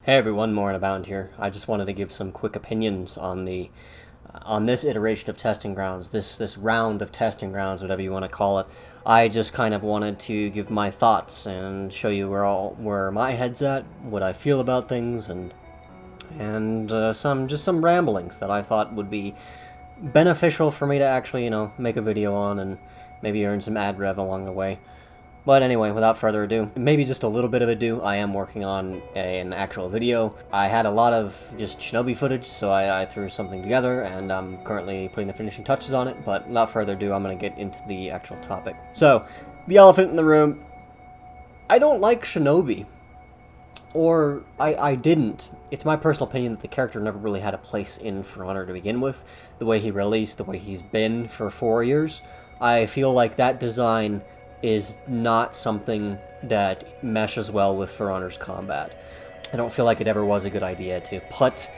Hey everyone, Moron Abound here. I just wanted to give some quick opinions on the on this iteration of testing grounds, this round of testing grounds, whatever you want to call it. I just kind of wanted to give my thoughts and show you where my head's at, what I feel about things, and some ramblings that I thought would be beneficial for me to actually make a video on and maybe earn some ad rev along the way. But anyway, without further ado, maybe just a little bit of ado, I am working on an actual video. I had a lot of just Shinobi footage, so I threw something together, and I'm currently putting the finishing touches on it, but without further ado, I'm going to get into the actual topic. So, the elephant in the room. I don't like Shinobi. Or, I didn't. It's my personal opinion that the character never really had a place in For Honor to begin with. The way he released, the way he's been for 4 years. I feel like that design is not something that meshes well with For Honor's combat. I don't feel like it ever was a good idea to put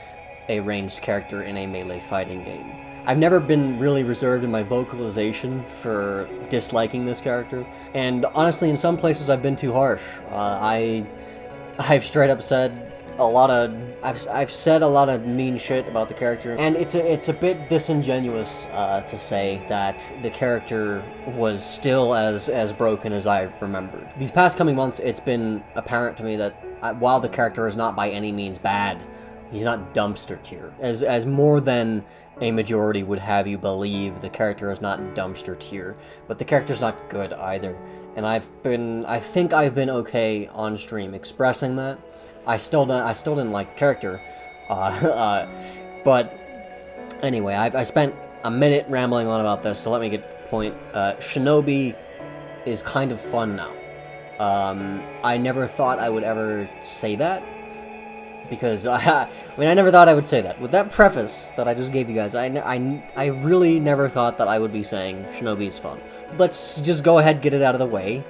a ranged character in a melee fighting game. I've never been really reserved in my vocalization for disliking this character, and honestly in some places I've been too harsh. I've straight up said I've said a lot of mean shit about the character, and it's a bit disingenuous to say that the character was still as broken as I remembered. These past coming months, it's been apparent to me that while the character is not by any means bad, he's not dumpster tier. As more than a majority would have you believe, the character is not dumpster tier, but the character's not good either. And I think I've been okay on stream expressing that. I still didn't like the character, but anyway, I spent a minute rambling on about this, so let me get to the point. Shinobi is kind of fun now. I never thought I would ever say that, because I never thought I would say that. With that preface that I just gave you guys, I really never thought that I would be saying Shinobi is fun. Let's just go ahead and get it out of the way.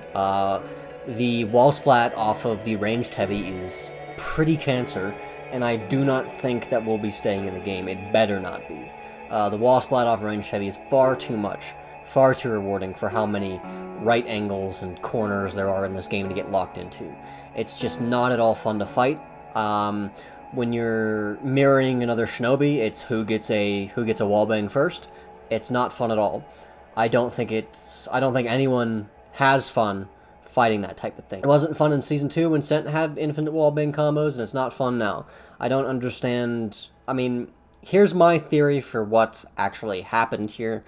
The wall splat off of the ranged heavy is pretty cancer, and I do not think that will be staying in the game. It better not be. The wall splat off ranged heavy is far too much, far too rewarding for how many right angles and corners there are in this game to get locked into. It's just not at all fun to fight. When you're mirroring another Shinobi, it's who gets a wallbang first. It's not fun at all. I don't think anyone has fun fighting that type of thing. It wasn't fun in Season 2 when Sent had infinite wallbang combos, and it's not fun now. I don't understand. I mean, here's my theory for what's actually happened here.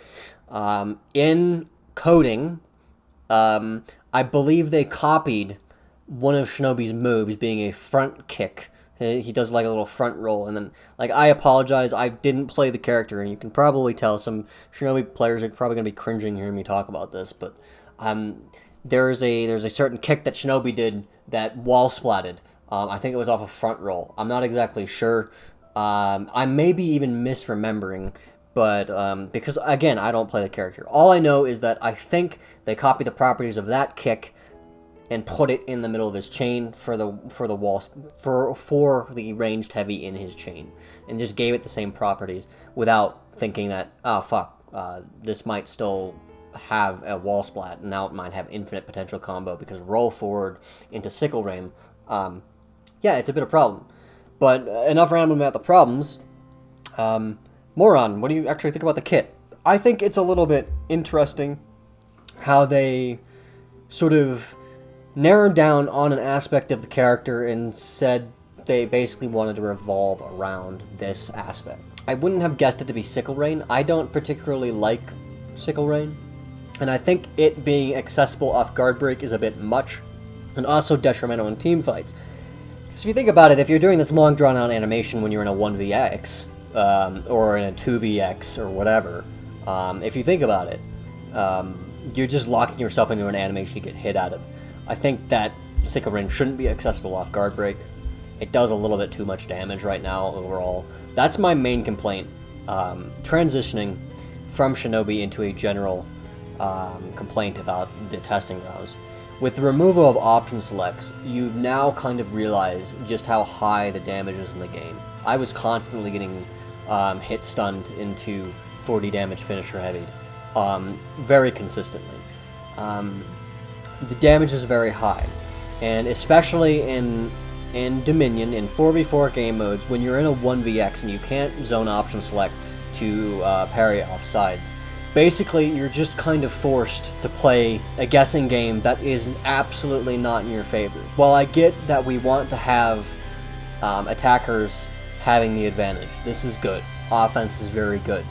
In coding, I believe they copied one of Shinobi's moves being a front kick. He does like a little front roll, and then, like, I apologize, I didn't play the character, and you can probably tell some Shinobi players are probably going to be cringing hearing me talk about this, but there's a certain kick that Shinobi did that wall splatted. I think it was off a front roll. I'm not exactly sure. I may be even misremembering, but because, again, I don't play the character. All I know is that I think they copied the properties of that kick and put it in the middle of his chain for the ranged heavy in his chain, and just gave it the same properties without thinking that, oh fuck, this might still have a wall splat, and now it might have infinite potential combo because roll forward into Sickle Rain. Yeah, it's a bit of a problem. But enough rambling about the problems. Moron, what do you actually think about the kit? I think it's a little bit interesting how they sort of narrowed down on an aspect of the character and said they basically wanted to revolve around this aspect. I wouldn't have guessed it to be Sickle Rain. I don't particularly like Sickle Rain, and I think it being accessible off guard break is a bit much, and also detrimental in team fights. Because if you think about it, if you're doing this long drawn out animation when you're in a 1vx, or in a 2vx, or whatever, if you think about it, you're just locking yourself into an animation you get hit out of. I think that Sickle Rain shouldn't be accessible off guard break. It does a little bit too much damage right now overall. That's my main complaint. Transitioning from Shinobi into a general complaint about the testing rounds. With the removal of option selects, you now kind of realize just how high the damage is in the game. I was constantly getting hit stunned into 40 damage finisher heavy, very consistently. The damage is very high, and especially in in Dominion in 4v4 game modes when you're in a 1vx and you can't zone option select to parry off sides. Basically, you're just kind of forced to play a guessing game that is absolutely not in your favor. While I get that we want to have attackers having the advantage, this is good. Offense is very good.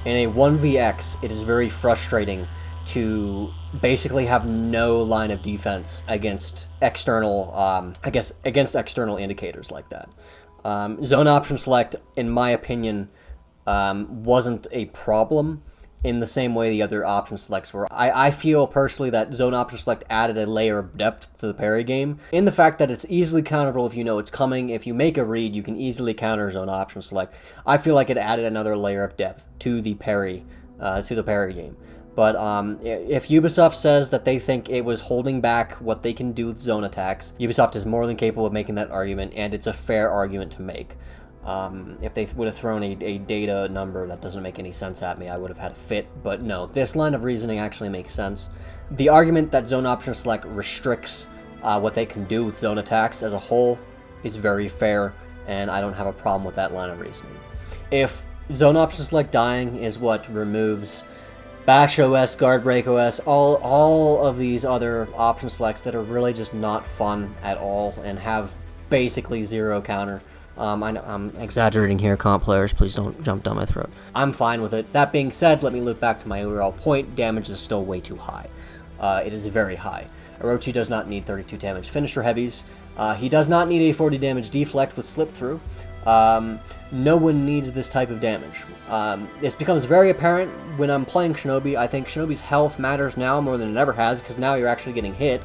In a 1vx, it is very frustrating to basically have no line of defense against external, against external indicators like that. Zone option select, in my opinion, wasn't a problem in the same way the other option selects were. I feel personally that zone option select added a layer of depth to the parry game, in the fact that it's easily counterable if you know it's coming. If you make a read, you can easily counter zone option select. I feel like it added another layer of depth to the parry game. But if Ubisoft says that they think it was holding back what they can do with zone attacks, Ubisoft is more than capable of making that argument, and it's a fair argument to make. If they would have thrown a data number that doesn't make any sense at me, I would have had a fit, but no, this line of reasoning actually makes sense. The argument that zone option select restricts what they can do with zone attacks as a whole is very fair, and I don't have a problem with that line of reasoning. If zone option select dying is what removes Bash OS, Guard Break OS, all of these other option selects that are really just not fun at all and have basically zero counter. I know I'm exaggerating here, comp players, please don't jump down my throat. I'm fine with it. That being said, let me loop back to my overall point. Damage is still way too high. It is very high. Orochi does not need 32 damage finisher heavies. He does not need a 40 damage deflect with slip through. No one needs this type of damage. This becomes very apparent when I'm playing Shinobi. I think Shinobi's health matters now more than it ever has, because now you're actually getting hit.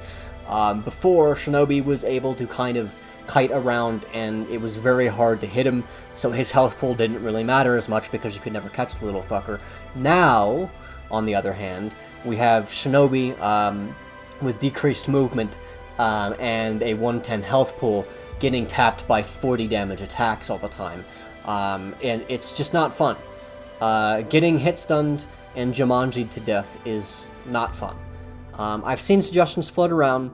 Before, Shinobi was able to kind of kite around, and it was very hard to hit him, so his health pool didn't really matter as much because you could never catch the little fucker. Now, on the other hand, we have Shinobi with decreased movement and a 110 health pool getting tapped by 40 damage attacks all the time, and it's just not fun. Getting hit stunned and Jumanji'd to death is not fun. I've seen suggestions float around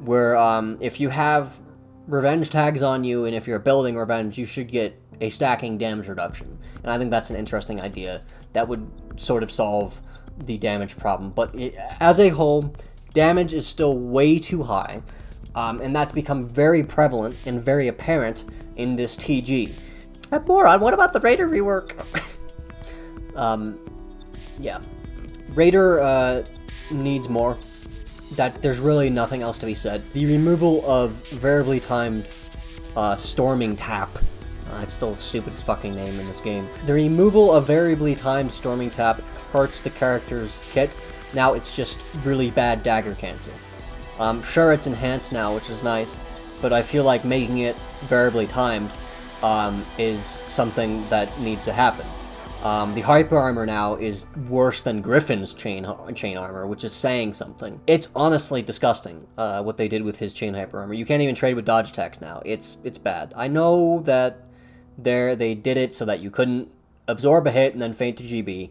where if you have revenge tags on you, and if you're building revenge, you should get a stacking damage reduction. And I think that's an interesting idea that would sort of solve the damage problem. But as a whole, damage is still way too high, and that's become very prevalent and very apparent in this TG. Moron, what about the Raider rework? Yeah. Raider needs more. There's really nothing else to be said. The removal of variably timed storming tap, it's still the stupidest fucking name in this game. The removal of variably timed storming tap hurts the character's kit. Now it's just really bad dagger cancel. Sure, it's enhanced now, which is nice, but I feel like making it variably timed is something that needs to happen. The hyper armor now is worse than Griffin's chain armor, which is saying something. It's honestly disgusting, what they did with his chain hyper armor. You can't even trade with dodge attacks now. It's bad. I know that they did it so that you couldn't absorb a hit and then feint to GB,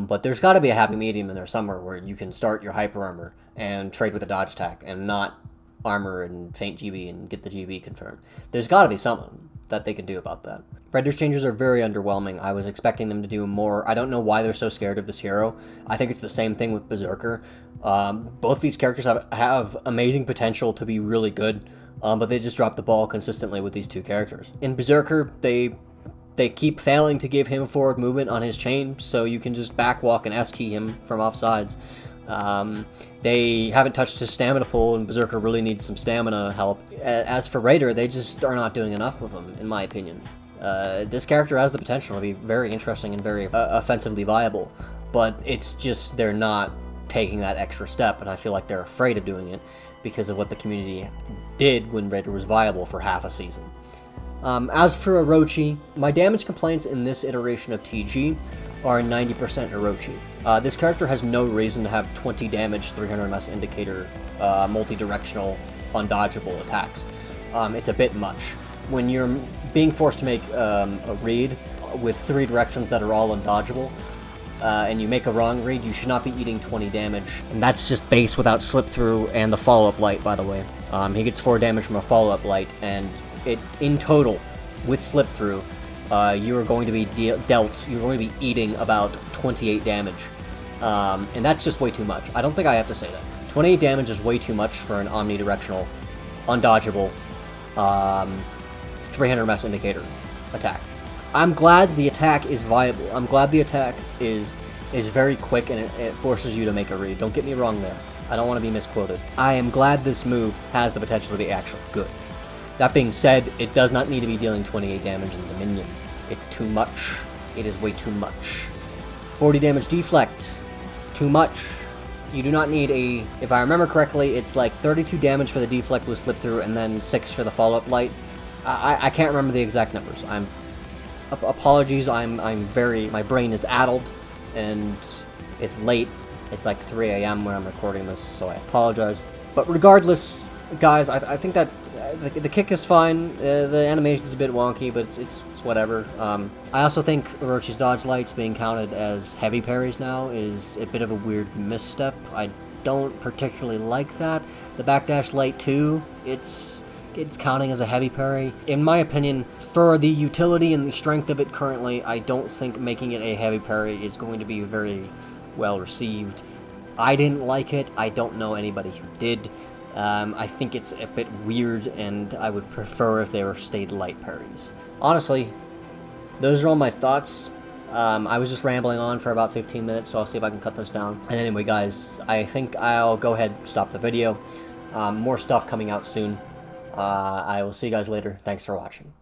but there's got to be a happy medium in there somewhere where you can start your hyper armor and trade with a dodge attack and not armor and feint GB and get the GB confirmed. There's got to be something that they can do about that. Render's changes are very underwhelming. I was expecting them to do more. I don't know why they're so scared of this hero. I think it's the same thing with Berserker. Both these characters have amazing potential to be really good, but they just drop the ball consistently with these two characters. In Berserker, they keep failing to give him forward movement on his chain, so you can just backwalk and S-key him from offsides. They haven't touched his stamina pool, and Berserker really needs some stamina help. As for Raider, they just are not doing enough with him, in my opinion. This character has the potential to be very interesting and very offensively viable, but it's just they're not taking that extra step, and I feel like they're afraid of doing it because of what the community did when Raider was viable for half a season. As for Orochi, my damage complaints in this iteration of TG are 90% Orochi. This character has no reason to have 20 damage, 300 MS indicator, multi-directional, undodgeable attacks. It's a bit much. When you're being forced to make a read with 3 directions that are all undodgeable, and you make a wrong read, you should not be eating 20 damage. And that's just base without slip through and the follow-up light, by the way. He gets 4 damage from a follow-up light, and it in total, with slip through, you are going to be you're going to be eating about 28 damage. And that's just way too much. I don't think I have to say that. 28 damage is way too much for an omnidirectional, undodgeable, 300 ms indicator attack. I'm glad the attack is viable. I'm glad the attack is very quick and it forces you to make a read. Don't get me wrong there. I don't want to be misquoted. I am glad this move has the potential to be actually good. That being said, it does not need to be dealing 28 damage in Dominion. It's too much. It is way too much. 40 damage deflect. Too much. You do not need a... If I remember correctly, it's like 32 damage for the deflect with slip through and then 6 for the follow-up light. I can't remember the exact numbers. Apologies, my brain is addled, and it's late. It's like 3 a.m. when I'm recording this, so I apologize. But regardless, guys, I think that the kick is fine. The animation's a bit wonky, but it's whatever. I also think Orochi's dodge lights being counted as heavy parries now is a bit of a weird misstep. I don't particularly like that. The backdash light too, it's counting as a heavy parry. In my opinion, for the utility and the strength of it currently, I don't think making it a heavy parry is going to be very well received. I didn't like it. I don't know anybody who did. I think it's a bit weird, and I would prefer if they were stayed light parries. Honestly, those are all my thoughts. I was just rambling on for about 15 minutes, so I'll see if I can cut this down. And anyway, guys, I think I'll go ahead and stop the video. More stuff coming out soon. I will see you guys later. Thanks for watching.